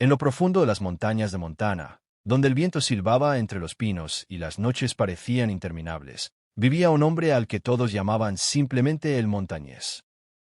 En lo profundo de las montañas de Montana, donde el viento silbaba entre los pinos y las noches parecían interminables, vivía un hombre al que todos llamaban simplemente el montañés.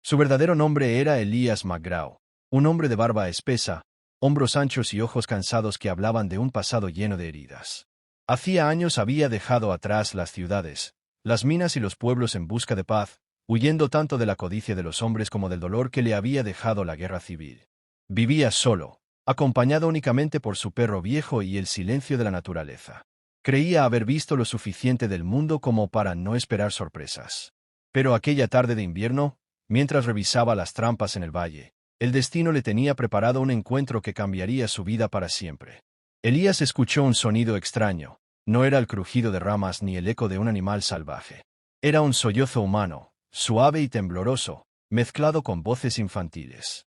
Su verdadero nombre era Elias McGraw, un hombre de barba espesa, hombros anchos y ojos cansados que hablaban de un pasado lleno de heridas. Hacía años había dejado atrás las ciudades, las minas y los pueblos en busca de paz, huyendo tanto de la codicia de los hombres como del dolor que le había dejado la guerra civil. Vivía solo, acompañado únicamente por su perro viejo y el silencio de la naturaleza. Creía haber visto lo suficiente del mundo como para no esperar sorpresas. Pero aquella tarde de invierno, mientras revisaba las trampas en el valle, el destino le tenía preparado un encuentro que cambiaría su vida para siempre. Elías escuchó un sonido extraño. No era el crujido de ramas ni el eco de un animal salvaje. Era un sollozo humano, suave y tembloroso, mezclado con voces infantiles.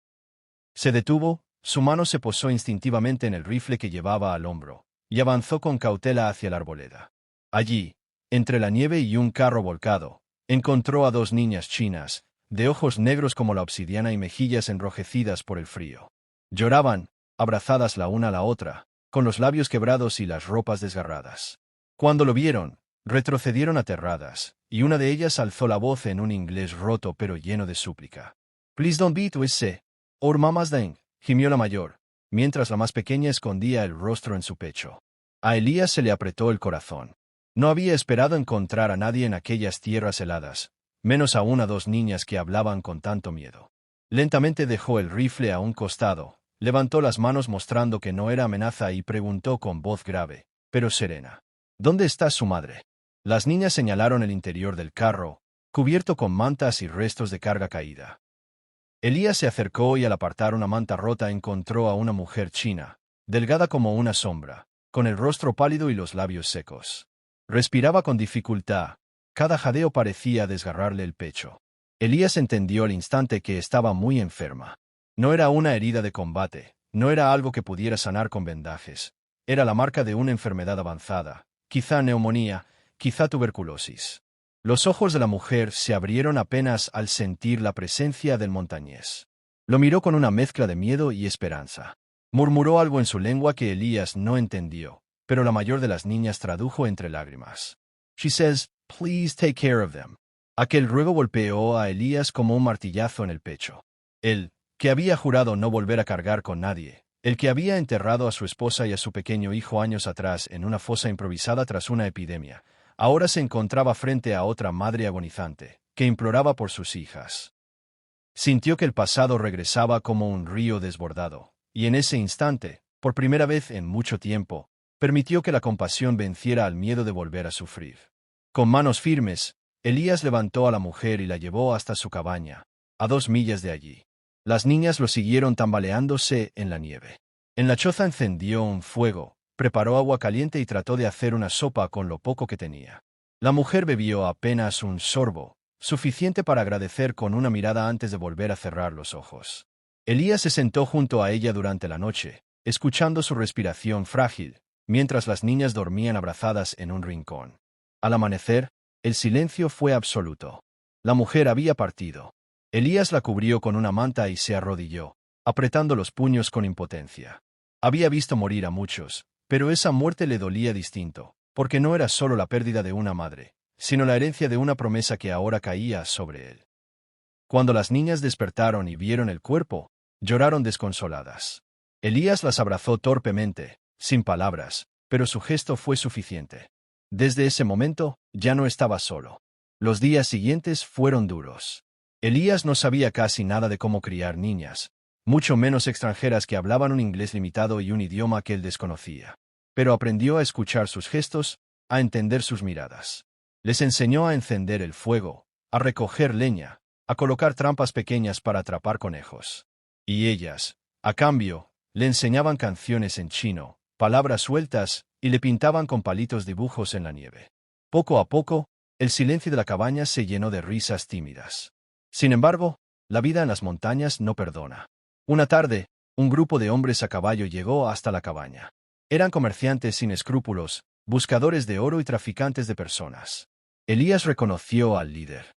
Se detuvo, su mano se posó instintivamente en el rifle que llevaba al hombro, y avanzó con cautela hacia la arboleda. Allí, entre la nieve y un carro volcado, encontró a dos niñas chinas, de ojos negros como la obsidiana y mejillas enrojecidas por el frío. Lloraban, abrazadas la una a la otra, con los labios quebrados y las ropas desgarradas. Cuando lo vieron, retrocedieron aterradas, y una de ellas alzó la voz en un inglés roto pero lleno de súplica. «Please don't beat us, or mama's dying», gimió la mayor, mientras la más pequeña escondía el rostro en su pecho. A Elías se le apretó el corazón. No había esperado encontrar a nadie en aquellas tierras heladas, menos aún a dos niñas que hablaban con tanto miedo. Lentamente dejó el rifle a un costado, levantó las manos mostrando que no era amenaza y preguntó con voz grave, pero serena: «¿Dónde está su madre?». Las niñas señalaron el interior del carro, cubierto con mantas y restos de carga caída. Elías se acercó y al apartar una manta rota encontró a una mujer china, delgada como una sombra, con el rostro pálido y los labios secos. Respiraba con dificultad, cada jadeo parecía desgarrarle el pecho. Elías entendió al instante que estaba muy enferma. No era una herida de combate, no era algo que pudiera sanar con vendajes. Era la marca de una enfermedad avanzada, quizá neumonía, quizá tuberculosis. Los ojos de la mujer se abrieron apenas al sentir la presencia del montañés. Lo miró con una mezcla de miedo y esperanza. Murmuró algo en su lengua que Elías no entendió, pero la mayor de las niñas tradujo entre lágrimas. «She says, please take care of them». Aquel ruego golpeó a Elías como un martillazo en el pecho. Él, que había jurado no volver a cargar con nadie, el que había enterrado a su esposa y a su pequeño hijo años atrás en una fosa improvisada tras una epidemia, ahora se encontraba frente a otra madre agonizante, que imploraba por sus hijas. Sintió que el pasado regresaba como un río desbordado, y en ese instante, por primera vez en mucho tiempo, permitió que la compasión venciera al miedo de volver a sufrir. Con manos firmes, Elías levantó a la mujer y la llevó hasta su cabaña, a 2 millas de allí. Las niñas lo siguieron tambaleándose en la nieve. En la choza encendió un fuego, preparó agua caliente y trató de hacer una sopa con lo poco que tenía. La mujer bebió apenas un sorbo, suficiente para agradecer con una mirada antes de volver a cerrar los ojos. Elías se sentó junto a ella durante la noche, escuchando su respiración frágil, mientras las niñas dormían abrazadas en un rincón. Al amanecer, el silencio fue absoluto. La mujer había partido. Elías la cubrió con una manta y se arrodilló, apretando los puños con impotencia. Había visto morir a muchos, pero esa muerte le dolía distinto, porque no era solo la pérdida de una madre, sino la herencia de una promesa que ahora caía sobre él. Cuando las niñas despertaron y vieron el cuerpo, lloraron desconsoladas. Elías las abrazó torpemente, sin palabras, pero su gesto fue suficiente. Desde ese momento, ya no estaba solo. Los días siguientes fueron duros. Elías no sabía casi nada de cómo criar niñas, mucho menos extranjeras que hablaban un inglés limitado y un idioma que él desconocía. Pero aprendió a escuchar sus gestos, a entender sus miradas. Les enseñó a encender el fuego, a recoger leña, a colocar trampas pequeñas para atrapar conejos. Y ellas, a cambio, le enseñaban canciones en chino, palabras sueltas, y le pintaban con palitos dibujos en la nieve. Poco a poco, el silencio de la cabaña se llenó de risas tímidas. Sin embargo, la vida en las montañas no perdona. Una tarde, un grupo de hombres a caballo llegó hasta la cabaña. Eran comerciantes sin escrúpulos, buscadores de oro y traficantes de personas. Elías reconoció al líder.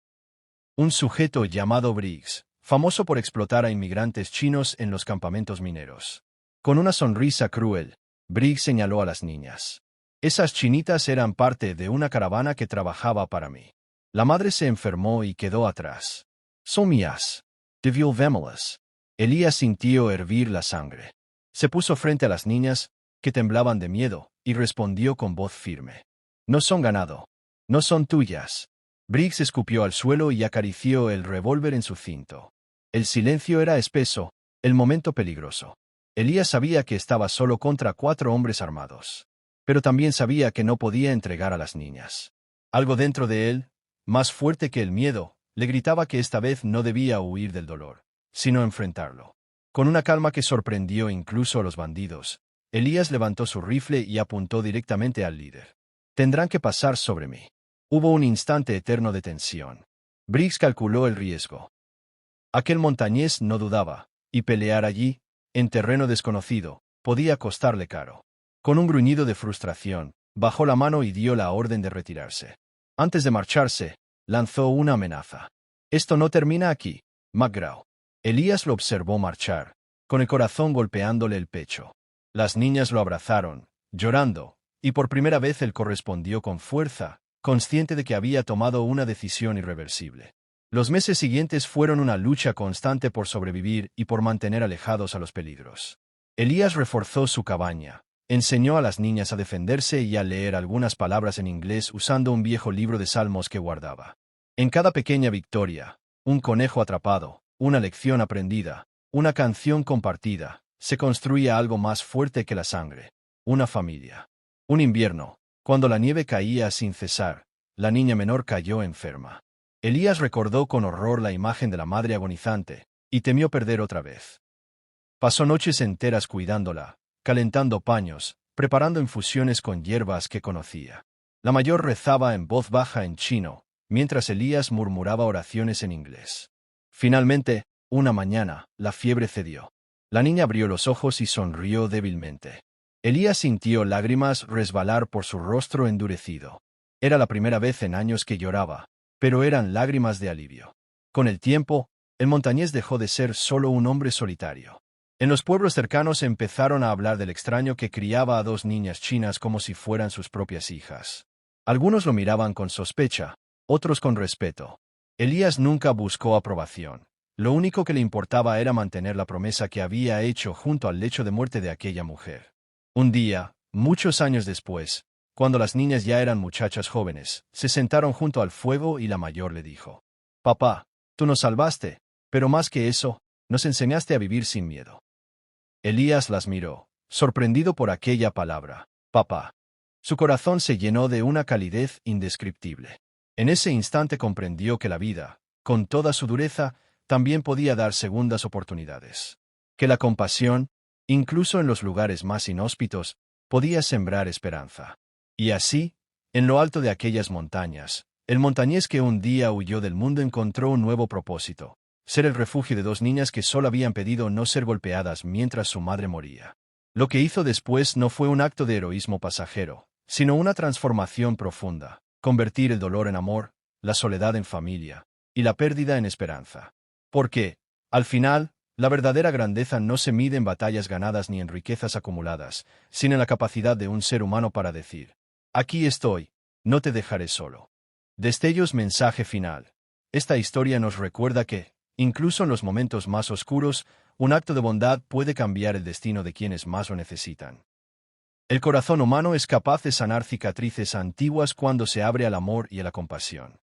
Un sujeto llamado Briggs, famoso por explotar a inmigrantes chinos en los campamentos mineros. Con una sonrisa cruel, Briggs señaló a las niñas. Esas chinitas eran parte de una caravana que trabajaba para mí. La madre se enfermó y quedó atrás. Son mías. Devolvémoslas. Elías sintió hervir la sangre. Se puso frente a las niñas, que temblaban de miedo, y respondió con voz firme. No son ganado. No son tuyas. Briggs escupió al suelo y acarició el revólver en su cinto. El silencio era espeso, el momento peligroso. Elías sabía que estaba solo contra 4 hombres armados. Pero también sabía que no podía entregar a las niñas. Algo dentro de él, más fuerte que el miedo, le gritaba que esta vez no debía huir del dolor, sino enfrentarlo. Con una calma que sorprendió incluso a los bandidos, Elías levantó su rifle y apuntó directamente al líder. Tendrán que pasar sobre mí. Hubo un instante eterno de tensión. Briggs calculó el riesgo. Aquel montañés no dudaba, y pelear allí, en terreno desconocido, podía costarle caro. Con un gruñido de frustración, bajó la mano y dio la orden de retirarse. Antes de marcharse, lanzó una amenaza. Esto no termina aquí, McGraw. Elías lo observó marchar, con el corazón golpeándole el pecho. Las niñas lo abrazaron, llorando, y por primera vez él correspondió con fuerza, consciente de que había tomado una decisión irreversible. Los meses siguientes fueron una lucha constante por sobrevivir y por mantener alejados a los peligros. Elías reforzó su cabaña, enseñó a las niñas a defenderse y a leer algunas palabras en inglés usando un viejo libro de salmos que guardaba. En cada pequeña victoria, un conejo atrapado, una lección aprendida, una canción compartida, se construía algo más fuerte que la sangre, una familia. Un invierno, cuando la nieve caía sin cesar, la niña menor cayó enferma. Elías recordó con horror la imagen de la madre agonizante, y temió perder otra vez. Pasó noches enteras cuidándola, calentando paños, preparando infusiones con hierbas que conocía. La mayor rezaba en voz baja en chino, mientras Elías murmuraba oraciones en inglés. Finalmente, una mañana, la fiebre cedió. La niña abrió los ojos y sonrió débilmente. Elías sintió lágrimas resbalar por su rostro endurecido. Era la primera vez en años que lloraba, pero eran lágrimas de alivio. Con el tiempo, el montañés dejó de ser solo un hombre solitario. En los pueblos cercanos empezaron a hablar del extraño que criaba a 2 niñas chinas como si fueran sus propias hijas. Algunos lo miraban con sospecha, otros con respeto. Elías nunca buscó aprobación. Lo único que le importaba era mantener la promesa que había hecho junto al lecho de muerte de aquella mujer. Un día, muchos años después, cuando las niñas ya eran muchachas jóvenes, se sentaron junto al fuego y la mayor le dijo: «Papá, tú nos salvaste, pero más que eso, nos enseñaste a vivir sin miedo». Elías las miró, sorprendido por aquella palabra, papá. Su corazón se llenó de una calidez indescriptible. En ese instante comprendió que la vida, con toda su dureza, también podía dar segundas oportunidades. Que la compasión, incluso en los lugares más inhóspitos, podía sembrar esperanza. Y así, en lo alto de aquellas montañas, el montañés que un día huyó del mundo encontró un nuevo propósito: ser el refugio de 2 niñas que solo habían pedido no ser golpeadas mientras su madre moría. Lo que hizo después no fue un acto de heroísmo pasajero, sino una transformación profunda: convertir el dolor en amor, la soledad en familia, y la pérdida en esperanza. Porque, al final, la verdadera grandeza no se mide en batallas ganadas ni en riquezas acumuladas, sino en la capacidad de un ser humano para decir: «Aquí estoy, no te dejaré solo». Destellos. Mensaje final. Esta historia nos recuerda que, incluso en los momentos más oscuros, un acto de bondad puede cambiar el destino de quienes más lo necesitan. El corazón humano es capaz de sanar cicatrices antiguas cuando se abre al amor y a la compasión.